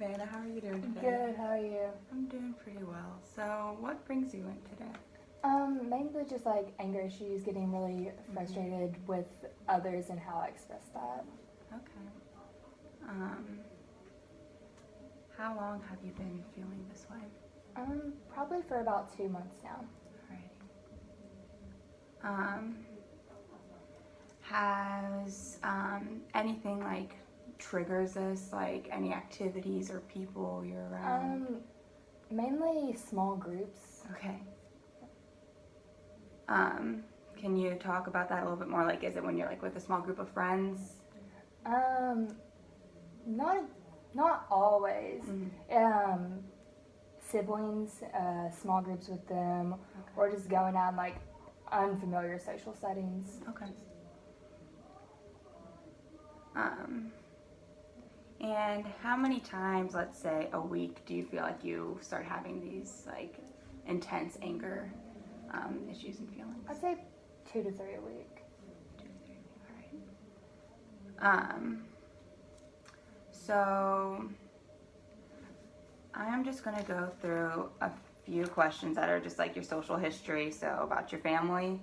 Savannah. How are you doing today? Good, how are you? I'm doing pretty well. So, what brings you in today? Mainly just like anger issues, getting really frustrated with others and how I express that. Okay. How long have you been feeling this way? Probably for about 2 months now. Alrighty. Has anything like triggers this, like any activities or people you're around? Mainly small groups. Okay. Can you talk about that a little bit more? Like, is it when you're like with a small group of friends? Not always. Mm-hmm. Siblings, small groups with them, or just going out in like unfamiliar social settings. Okay. And how many times, let's say, a week do you feel like you start having these like intense anger issues and feelings? I'd say 2 to 3 a week. 2 to 3 a week, all right. So I'm just gonna go through a few questions that are just like your social history, so about your family.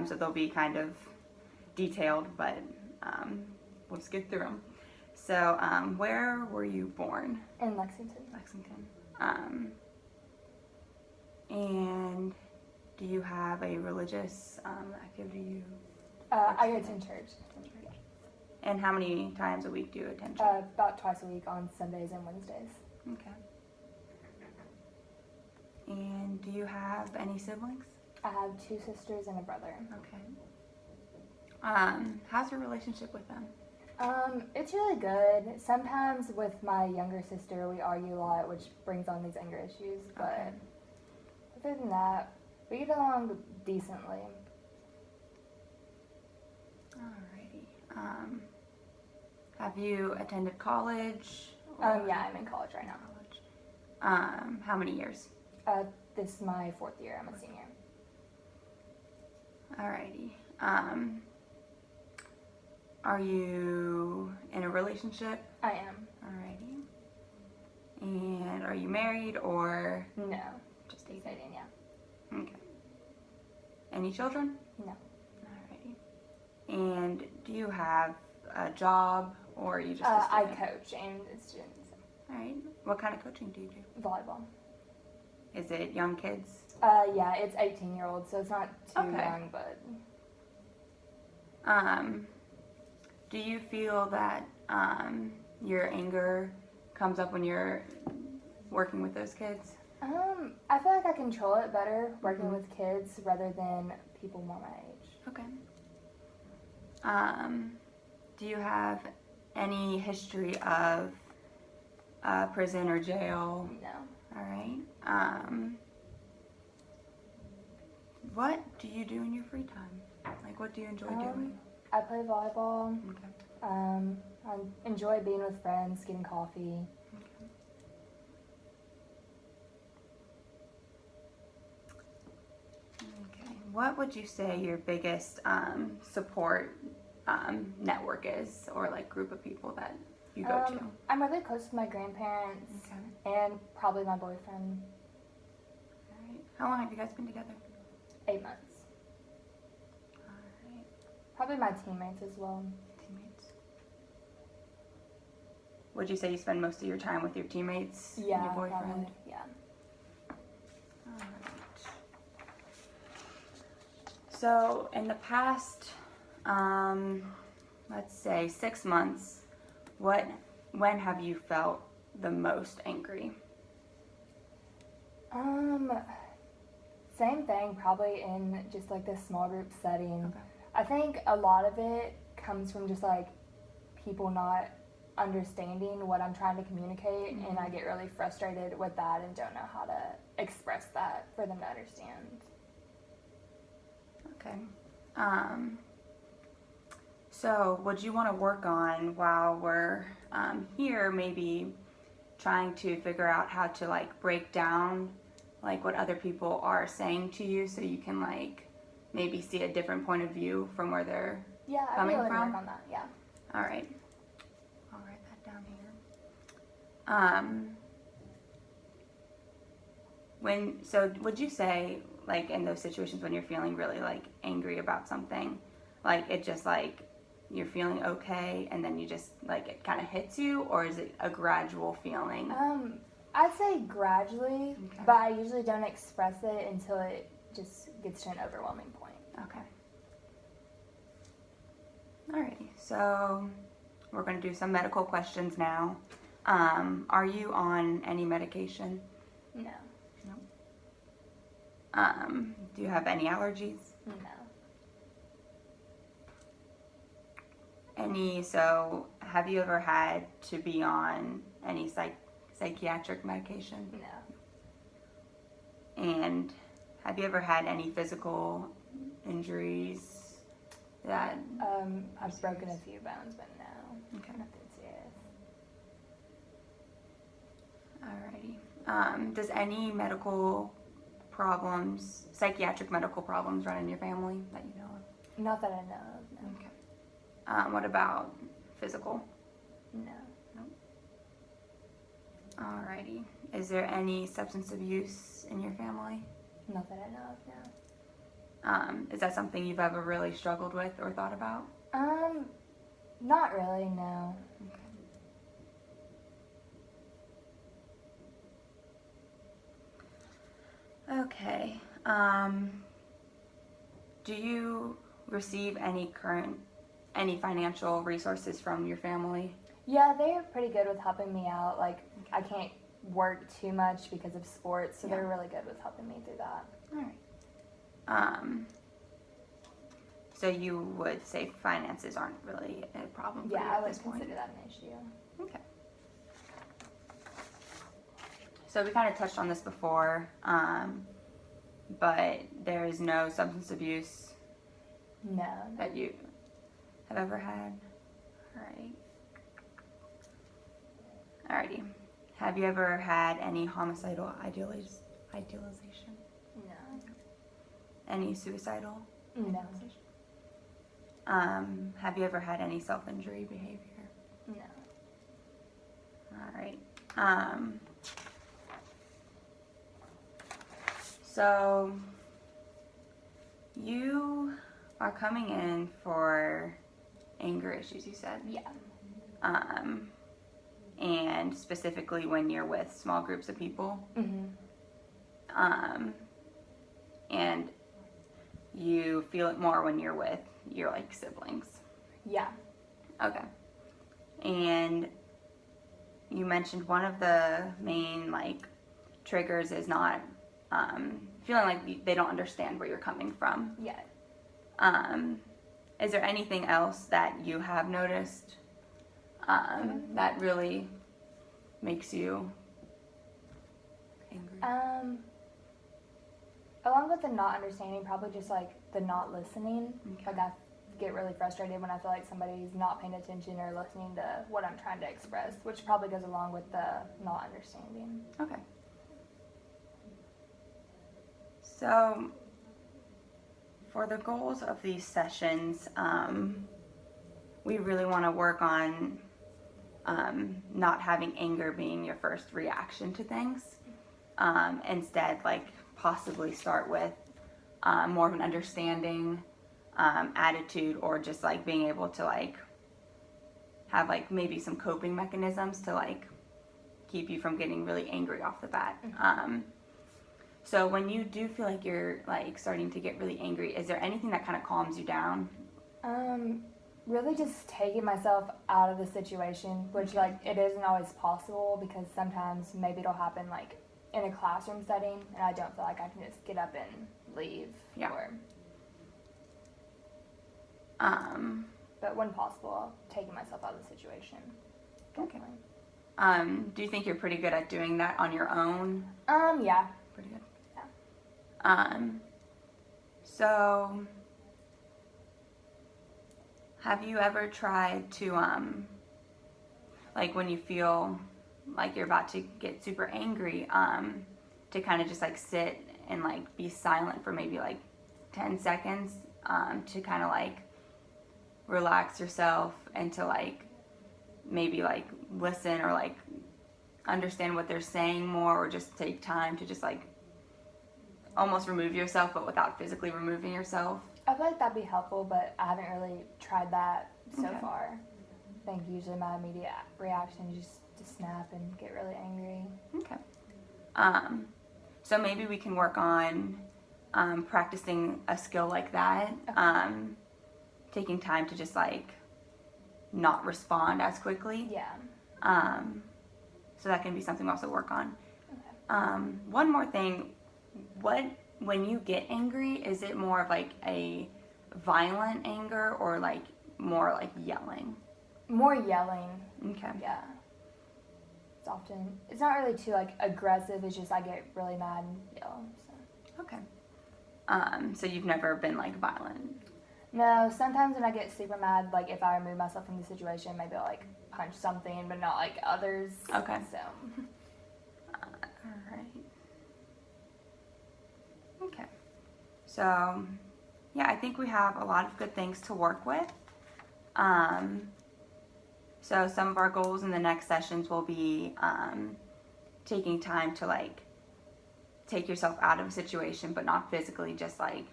So they'll be kind of detailed, but we'll just get through them. So, where were you born? In Lexington. Lexington. And do you have a religious activity you I go to church. And how many times a week do you attend church? About twice a week on Sundays and Wednesdays. Okay. And do you have any siblings? I have 2 sisters and a brother. Okay. How's your relationship with them? It's really good. Sometimes with my younger sister, we argue a lot, which brings on these anger issues. But other than that, we get along decently. Alrighty. Have you attended college? Yeah, I'm in college right now. How many years? This is my 4th year. I'm a senior. Alrighty. Are you in a relationship? I am. Alrighty. And are you married or? No. Just dating? Yeah. Okay. Any children? No. Alrighty. And do you have a job or are you just a I student? coach and students. Alright. What kind of coaching do you do? Volleyball. Is it young kids? Yeah, it's 18-year-olds, so it's not too young, but... Do you feel that your anger comes up when you're working with those kids? I feel like I control it better working with kids rather than people more my age. Okay. Do you have any history of prison or jail? No. All right. What do you do in your free time? Like, what do you enjoy doing? I play volleyball. Okay. I enjoy being with friends, getting coffee. Okay. What would you say your biggest support network is, or like group of people that you go to? I'm really close with my grandparents and probably my boyfriend. All right. How long have you guys been together? 8 months. All right. Probably my teammates as well. Teammates. Would you say you spend most of your time with your teammates? Yeah, and your boyfriend? probably. Yeah. All right. So in the past, let's say 6 months, when have you felt the most angry? Same thing, probably in just like this small group setting. Okay. I think a lot of it comes from just like people not understanding what I'm trying to communicate, and I get really frustrated with that and don't know how to express that for them to understand. Okay. So would you want to work on, while we're here, maybe trying to figure out how to like break down like what other people are saying to you, so you can like maybe see a different point of view from where they're I'd coming be able to from? work on that. Yeah. All right. I'll write that down here. Um, would you say, like, in those situations when you're feeling really, like, angry about something, like, it just, like, you're feeling okay and then you just, like, it kind of hits you, or is it a gradual feeling? I'd say gradually, Okay. but I usually don't express it until it just gets to an overwhelming point. Okay. Alrighty, so we're going to do some medical questions now. Are you on any medication? No. Do you have any allergies? No. So have you ever had to be on any psychiatric medication? No. And have you ever had any physical injuries that... I've broken a few bones, but no. Okay. Nothing serious. Alrighty. Does any psychiatric medical problems run in your family that you know of? Not that I know of, no. Okay. What about physical? No. Alrighty. Is there any substance abuse in your family? Not that I know of, no. Is that something you've ever really struggled with or thought about? Not really, no. Okay. Do you receive any financial resources from your family? Yeah, they're pretty good with helping me out. Like, I can't work too much because of sports, so Yeah. they're really good with helping me through that. All right. So you would say finances aren't really a problem for you Yeah, at I would this point? consider that an issue. Okay. So we kind of touched on this before, but there is no substance abuse No. that you have ever had? Alrighty. Have you ever had any homicidal idealization? No. Any suicidal? No. Have you ever had any self-injury behavior? No. Alright. So you are coming in for anger issues, you said? Yeah. And specifically when you're with small groups of people? Mhm. And you feel it more when you're with your, like, siblings? Yeah. Okay. And you mentioned one of the main, like, triggers is not feeling like they don't understand where you're coming from. Yeah. Is there anything else that you have noticed that really makes you angry? Along with the not understanding, probably just like the not listening. Okay. Like I get really frustrated when I feel like somebody's not paying attention or listening to what I'm trying to express, which probably goes along with the not understanding. Okay. So, for the goals of these sessions, we really want to work on not having anger being your first reaction to things. Instead, like, possibly start with more of an understanding attitude, or just, like, being able to, like, have, like, maybe some coping mechanisms to, like, keep you from getting really angry off the bat. Mm-hmm. So when you do feel like you're, like, starting to get really angry, is there anything that kind of calms you down? Really just taking myself out of the situation, which, like, it isn't always possible because sometimes maybe it'll happen, like, in a classroom setting, and I don't feel like I can just get up and leave. Yeah. But when possible, taking myself out of the situation. Definitely. Okay. Do you think you're pretty good at doing that on your own? Yeah. Pretty good. Yeah. So have you ever tried to, like, when you feel like you're about to get super angry, to kind of just, like, sit and, like, be silent for maybe, like, 10 seconds, to kind of, like, relax yourself and to, like, maybe, like, listen or, like, understand what they're saying more, or just take time to just like almost remove yourself, but without physically removing yourself? I feel like that'd be helpful, but I haven't really tried that so Okay. far. I think usually my immediate reaction is just to snap and get really angry. Okay. So maybe we can work on practicing a skill like that. Okay. Taking time to just like not respond as quickly. Yeah. So that can be something we also work on. Okay. One more thing, when you get angry, is it more of like a violent anger or like more like yelling? More yelling. Okay. Yeah. It's not really too like aggressive. It's just I get really mad and yell. So. Okay. So you've never been like violent? No, sometimes when I get super mad, like if I remove myself from the situation, maybe I'll like punch something, but not like others. Okay. So. All right. Okay. So, yeah, I think we have a lot of good things to work with. So some of our goals in the next sessions will be taking time to like take yourself out of a situation, but not physically, just like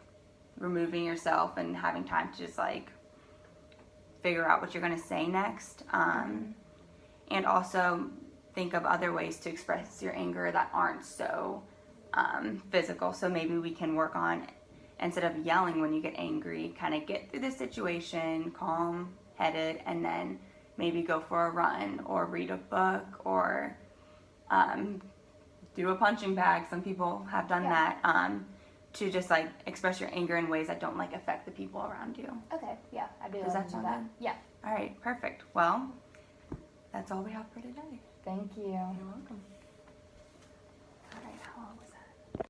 removing yourself and having time to just like figure out what you're going to say next. And also think of other ways to express your anger that aren't so physical. So maybe we can work on, instead of yelling when you get angry, kind of get through the situation, calm headed, and then maybe go for a run or read a book or do a punching bag. Some people have done that, to just like express your anger in ways that don't like affect the people around you. Okay, yeah, I do. Does that sound good? Yeah. All right, perfect. Well, that's all we have for today. Thank you. You're welcome.